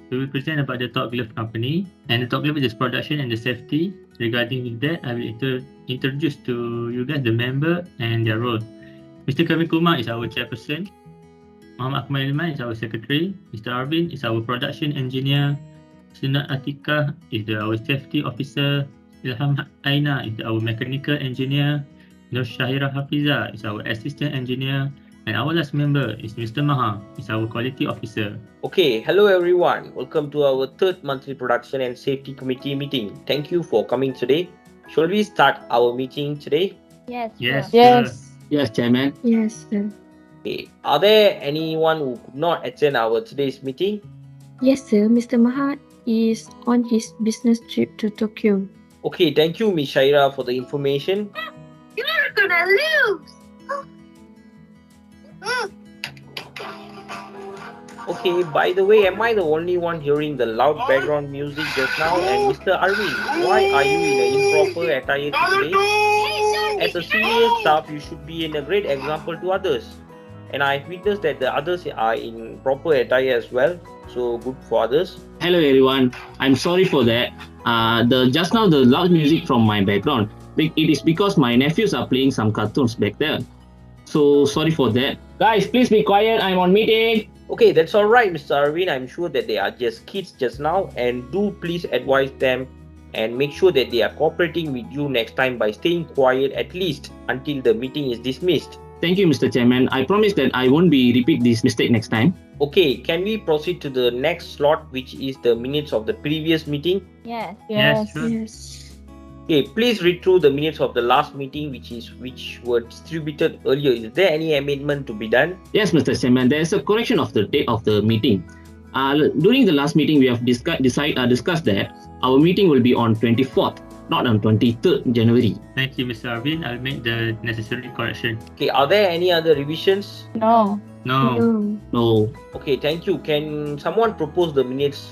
We will present about the Top Glove company, and the Top Glove is production and the safety. Regarding with that, I will introduce to you guys the member and their role. Mr. Kevin Kumar is our chairperson. Muhammad Akmal Ilman is our secretary. Mr. Arvin is our production engineer. Sunat Atika is our safety officer. Ilham Aina is our mechanical engineer. Nur Shahira Hafiza is our assistant engineer. And our last member is Mr. Maha, is our quality officer. Okay, hello everyone. Welcome to our third monthly production and safety committee meeting. Thank you for coming today. Shall we start our meeting today? Yes, Yes, sure. sure. Yes, Chairman. Yes, sir. Okay, are there anyone who could not attend our today's meeting? Yes, sir. Mr. Mahat is on his business trip to Tokyo. Okay, thank you, Ms. Shaira, for the information. You're gonna lose. Okay, by the way, am I the only one hearing the loud background music just now? And Mr. Arvind, why are you in an improper attire today? As a senior staff, you should be in a great example to others. And I've witnessed that the others are in proper attire as well. So good for others. Hello, everyone. I'm sorry for that. The just now the loud music from my background. It is because my nephews are playing some cartoons back there. So sorry for that. Guys, please be quiet. I'm on meeting. Okay, that's all right, Mr. Arvind. I'm sure that they are just kids just now, and do please advise them and make sure that they are cooperating with you next time by staying quiet at least until the meeting is dismissed. Thank you, Mr. Chairman. I promise that I won't be repeat this mistake next time. Okay, can we proceed to the next slot, which is the minutes of the previous meeting? Yes. Yes, sure. Yes. Okay, please read through the minutes of the last meeting, which were distributed earlier. Is there any amendment to be done? Yes, Mr. Chairman. There is a correction of the date of the meeting. During the last meeting, we have discussed that our meeting will be on 24th, not on 23rd January. Thank you, Mr. Arvin. I'll make the necessary correction. Okay, are there any other revisions? No. No. No. No. Okay, thank you. Can someone propose the minutes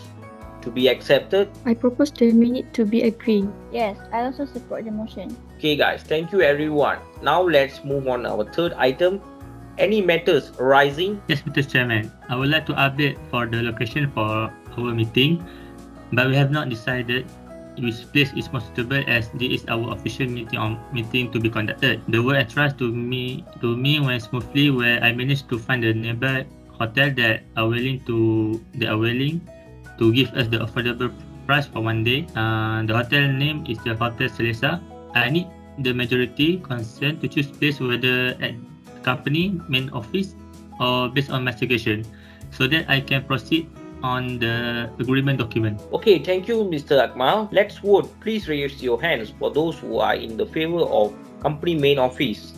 to be accepted? I propose the minute to be agreed. Yes, I also support the motion. Okay, guys, thank you everyone. Now let's move on our third item. Any matters arising? Yes, Mr. Chairman. I would like to update for the location for our meeting, but we have not decided which place is most suitable as this is our official meeting to be conducted. The work entrust to me went smoothly where I managed to find a nearby hotel that are willing to give us the affordable price for one day. The hotel name is the Hotel Selesa. I need the majority consent to choose place whether at company main office or based on my suggestion, so that I can proceed on the agreement document. Okay, thank you, Mr. Akmal. Let's vote. Please raise your hands for those who are in the favor of company main office.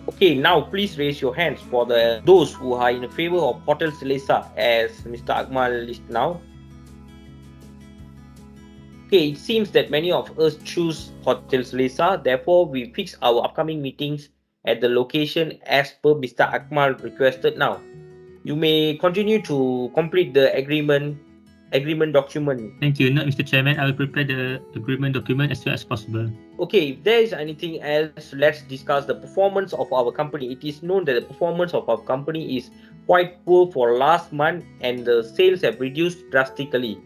Okay, now please raise your hands for those who are in favor of Hotel Selesa as Mr. Akmal lists now. Okay, it seems that many of us choose Hotel Selesa. Therefore, we fix our upcoming meetings at the location as per Mr. Akmal requested now. You may continue to complete the agreement document. Thank you. Mr. Chairman, I will prepare the agreement document as soon as possible. Okay, if there is anything else, let's discuss the performance of our company. It is known that the performance of our company is quite poor for last month and the sales have reduced drastically.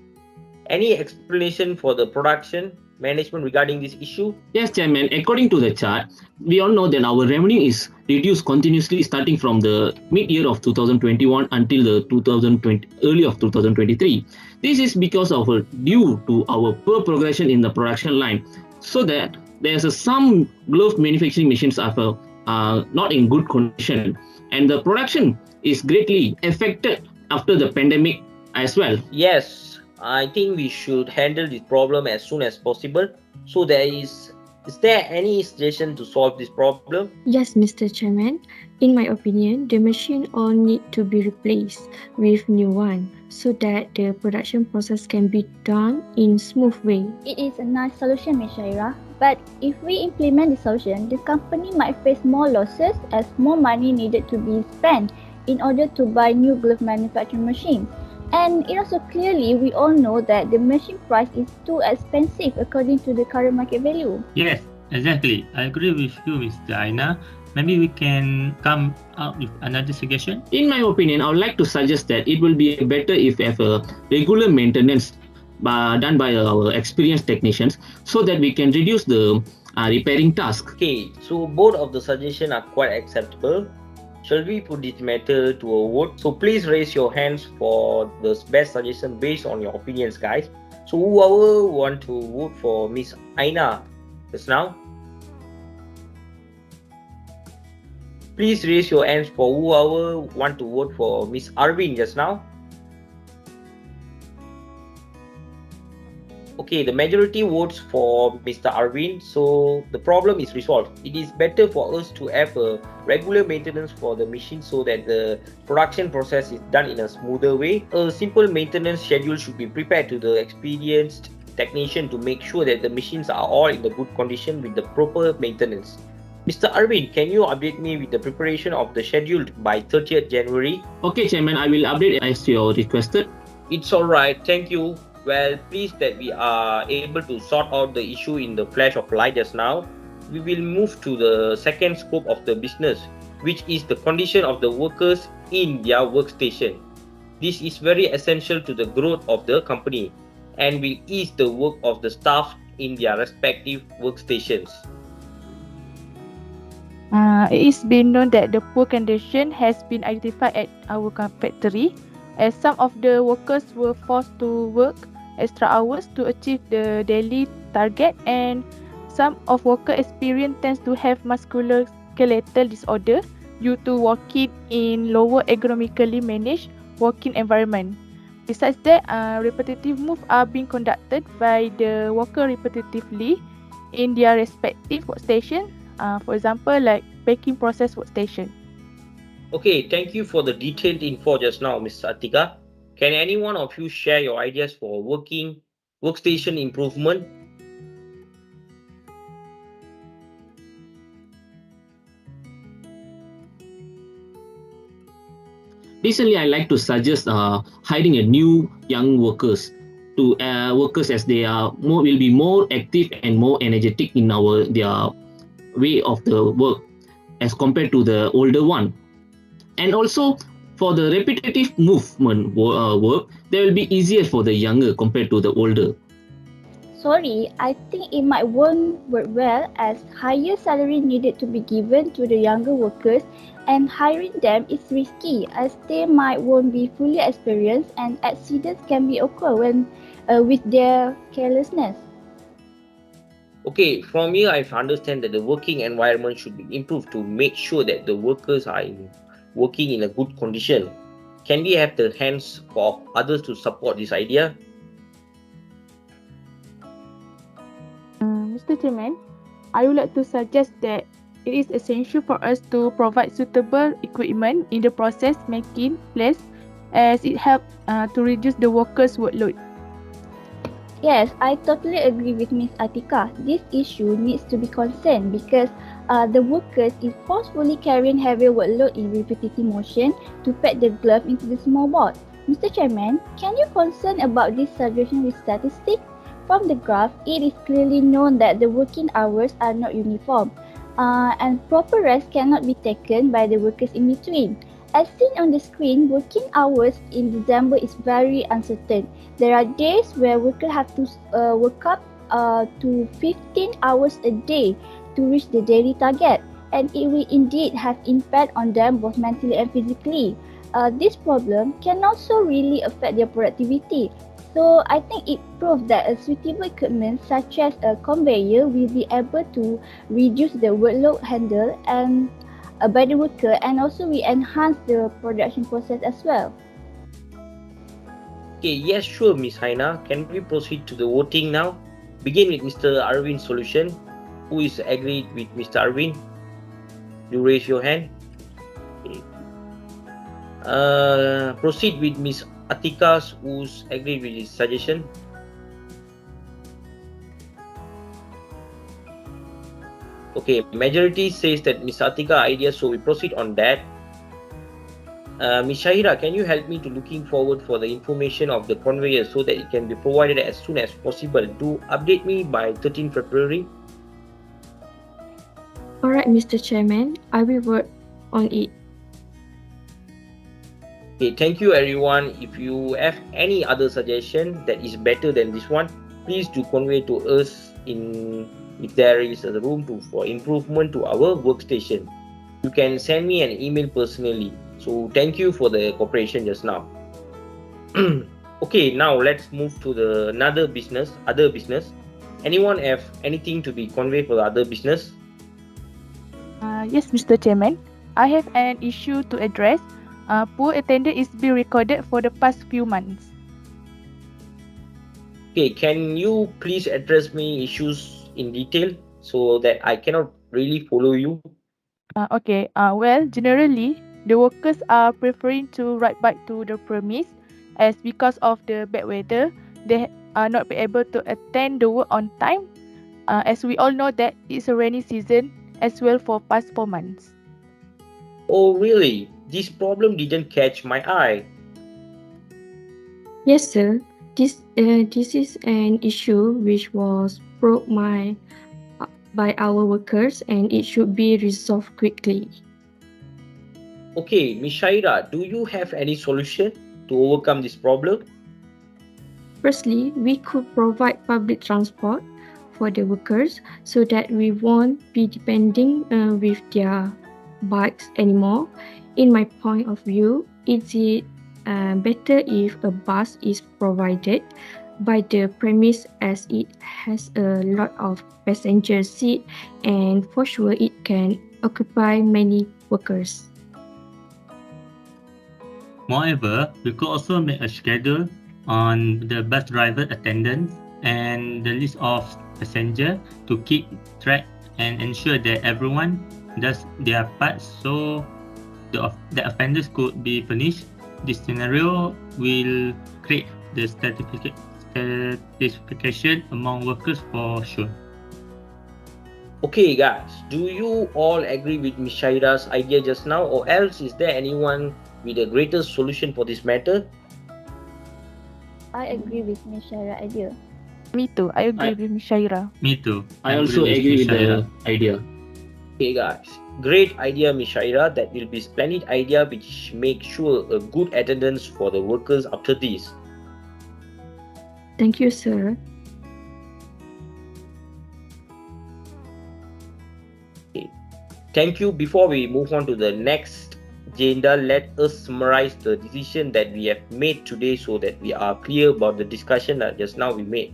Any explanation for the production management regarding this issue? Yes, Chairman. According to the chart, we all know that our revenue is reduced continuously starting from the mid-year of 2021 until the early of 2023. This is because of due to our poor progression in the production line, so that there's some glove manufacturing machines are not in good condition, and the production is greatly affected after the pandemic as well. Yes, I think we should handle this problem as soon as possible. So is there any suggestion to solve this problem? Yes, Mr. Chairman. In my opinion, the machine all need to be replaced with new one so that the production process can be done in smooth way. It is a nice solution, Ms. Shaira. But if we implement the solution, the company might face more losses as more money needed to be spent in order to buy new glove manufacturing machines. And it also clearly, we all know that the machine price is too expensive according to the current market value. Yes, exactly. I agree with you, Mr. Aina. maybe we can come up with another suggestion. In my opinion, I would like to suggest that it will be better if we have a regular maintenance done by our experienced technicians, so that we can reduce the repairing task. Okay, so both of the suggestions are quite acceptable. Shall we put this matter to a vote? So please raise your hands for the best suggestion based on your opinions, guys. So whoever want to vote for Miss Aina just now, please raise your hands for whoever want to vote for Miss Arvin just now. Okay, the majority votes for Mr. Arvin, so the problem is resolved. It is better for us to have a regular maintenance for the machine so that the production process is done in a smoother way. A simple maintenance schedule should be prepared to the experienced technician to make sure that the machines are all in the good condition with the proper maintenance. Mr. Arvin, can you update me with the preparation of the schedule by 30th January? Okay, Chairman, I will update as you requested. It's alright, thank you. Well, pleased that we are able to sort out the issue in the flash of light just now. We will move to the second scope of the business, which is the condition of the workers in their workstation. This is very essential to the growth of the company and will ease the work of the staff in their respective workstations. It is been known that the poor condition has been identified at our factory, as some of the workers were forced to work extra hours to achieve the daily target, and some of workers experience tends to have musculoskeletal disorder due to working in lower ergonomically managed working environment. Besides that, repetitive moves are being conducted by the worker repetitively in their respective workstation. For example, like packing process workstation. Okay, thank you for the detailed info just now, Ms. Atika. Can any one of you share your ideas for workstation improvement? Recently, I like to suggest hiring a new young workers to workers, as they will be more active and more energetic in their way of the work as compared to the older one. And also, for the repetitive movement work, they will be easier for the younger compared to the older. Sorry, I think it might won't work well, as higher salary needed to be given to the younger workers, and hiring them is risky as they won't be fully experienced and accidents can be occur when with their carelessness. Okay, from here I understand that the working environment should be improved to make sure that the workers are working in a good condition. Can we have the hands of others to support this idea? Mr. Chairman, I would like to suggest that it is essential for us to provide suitable equipment in the process making place, as it helps to reduce the workers' workload. Yes, I totally agree with Ms. Atika. This issue needs to be concerned because the workers is forcefully carrying heavy workload in repetitive motion to pack the glove into the small board. Mr. Chairman, can you concern about this suggestion with statistics? From the graph, it is clearly known that the working hours are not uniform and proper rest cannot be taken by the workers in between. As seen on the screen, working hours in December is very uncertain. There are days where workers have to work up to 15 hours a day to reach the daily target, and it will indeed have impact on them both mentally and physically. This problem can also really affect their productivity. So I think it proves that a suitable equipment such as a conveyor will be able to reduce the workload handled and by the worker, and also we enhance the production process as well. Okay, yes, sure, Ms. Haina. Can we proceed to the voting now? Begin with Mr. Arvin's solution. Who is agreed with Mr. Arvin? You raise your hand. Okay. Proceed with Ms. Atika, who's agreed with his suggestion. Okay, majority says that Ms. Atika idea, so we proceed on that. Ms. Shahira, can you help me to looking forward for the information of the conveyor so that it can be provided as soon as possible? Do update me by 13 February. Alright, Mr. Chairman, I will work on it. Okay, thank you everyone. If you have any other suggestion that is better than this one, please do convey to us in if there is a room for improvement to our workstation. You can send me an email personally. So thank you for the cooperation just now. Okay, now let's move to the other business. Anyone have anything to be conveyed for the other business? Yes, Mr. Chairman. I have an issue to address. Poor attendance is being recorded for the past few months. Okay, can you please address me issues in detail so that I cannot really follow you? Okay. Well, generally, the workers are preferring to ride back to the premise as because of the bad weather, they are not be able to attend the work on time. As we all know that it's a rainy season as well for past 4 months. Oh, really? This problem didn't catch my eye. Yes, sir. This is an issue which was brought by our workers and it should be resolved quickly. Okay, Miss Shaira, do you have any solution to overcome this problem? Firstly, we could provide public transport for the workers so that we won't be depending with their bikes anymore. In my point of view, is it better if a bus is provided by the premise as it has a lot of passenger seat and for sure it can occupy many workers. Moreover, we could also make a schedule on the bus driver attendance and the list of passenger to keep track and ensure that everyone does their part so the offenders could be punished. This scenario will create the satisfaction among workers for sure. Okay, guys, do you all agree with Miss Shaira's idea just now, or else is there anyone with a greater solution for this matter? I agree with Miss Shaira's idea. Me too. I agree with Ms. Shaira. Me too. I also agree with the idea. Okay, guys, great idea, Miss Shaira. That will be splendid idea, which makes sure a good attendance for the workers after this. Thank you, sir. Thank you. Before we move on to the next agenda, let us summarize the decision that we have made today so that we are clear about the discussion that just now we made.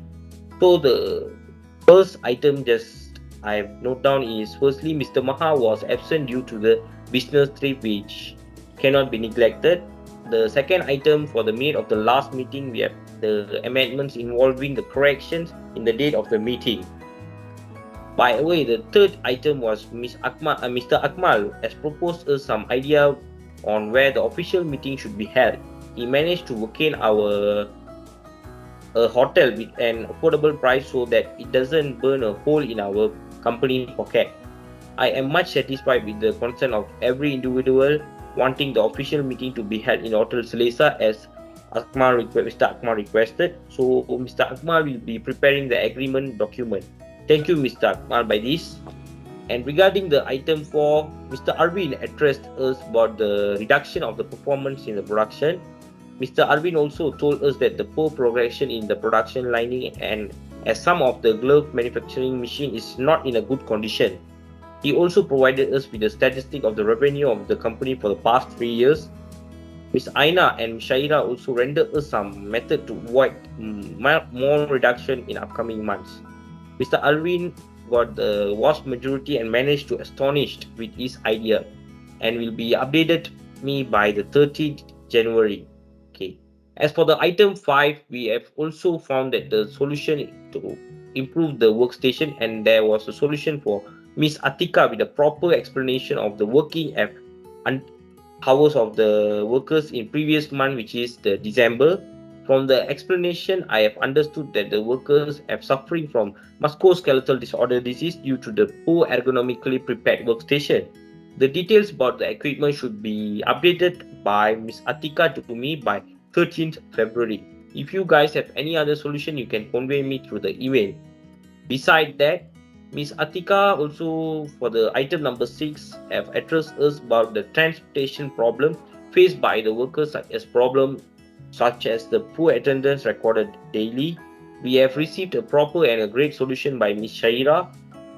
So the first item just I have note down is firstly Mr. Maha was absent due to the business trip which cannot be neglected. The second item for the minute of the last meeting, we have the amendments involving the corrections in the date of the meeting. By the way, the third item was Mr. Akmal has proposed us some idea on where the official meeting should be held. He managed to locate our hotel with an affordable price so that it doesn't burn a hole in our company pocket. I am much satisfied with the concern of every individual wanting the official meeting to be held in Hotel Selesa as Mr. Akmal requested. So Mr. Akmal will be preparing the agreement document. Thank you, Mr. Akmal, by this. And regarding the item 4, Mr. Arvin addressed us about the reduction of the performance in the production. Mr. Arvin also told us that the poor progression in the production lining and as some of the glove manufacturing machine is not in a good condition. He also provided us with a statistic of the revenue of the company for the past 3 years. Ms. Aina and Shaira also rendered us some method to avoid more reduction in upcoming months. Mr. Arvin got the vast majority and managed to astonish with his idea and will be updated me by the 30th January. Okay. As for the item 5, we have also found that the solution to improve the workstation and there was a solution for Miss Atika with a proper explanation of the working hours of the workers in previous month, which is the December. From the explanation, I have understood that the workers are suffering from musculoskeletal disorder disease due to the poor ergonomically prepared workstation. The details about the equipment should be updated by Ms. Atika to me by 13th February. If you guys have any other solution, you can convey me through the email. Beside that, Ms. Atika also for the item number 6 have addressed us about the transportation problem faced by the workers such as the poor attendance recorded daily. We have received a proper and a great solution by Ms. Shahira.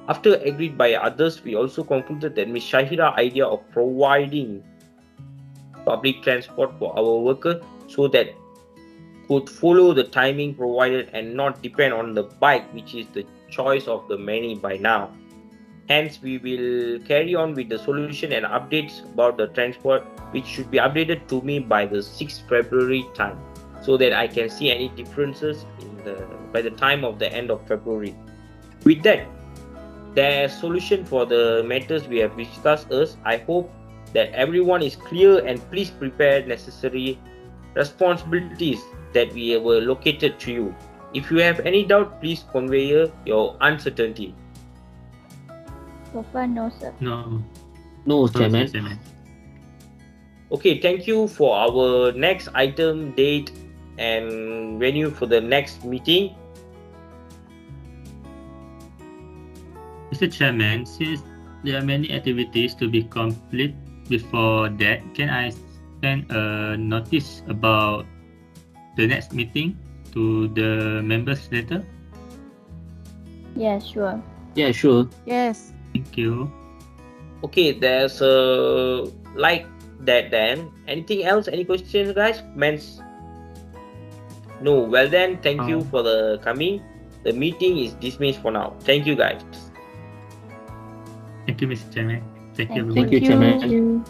After agreed by others, we also concluded that Ms. Shahira's idea of providing public transport for our workers so that could follow the timing provided and not depend on the bike, which is the choice of the many by now. Hence, we will carry on with the solution and updates about the transport, which should be updated to me by the 6th February time, so that I can see any differences by the time of the end of February. With that, the solution for the matters we have discussed is, I hope that everyone is clear and please prepare necessary responsibilities that we were located to you. If you have any doubt, please convey your uncertainty. So far, no, sir. No. No, Sorry, Chairman. Chairman. Okay, thank you for our next item, date, and venue for the next meeting. Mr. Chairman, since there are many activities to be complete before that, can I send a notice about the next meeting to the members later? Yeah, sure. Yeah, sure. Yes. Thank you. Okay, there's like that then. Anything else? Any questions, guys? Comments? No. Well then, thank you for the coming. The meeting is dismissed for now. Thank you, guys. Thank you, Mr. Chairman. Thank you, Thank everyone. Thank you, Chairman. Thank you.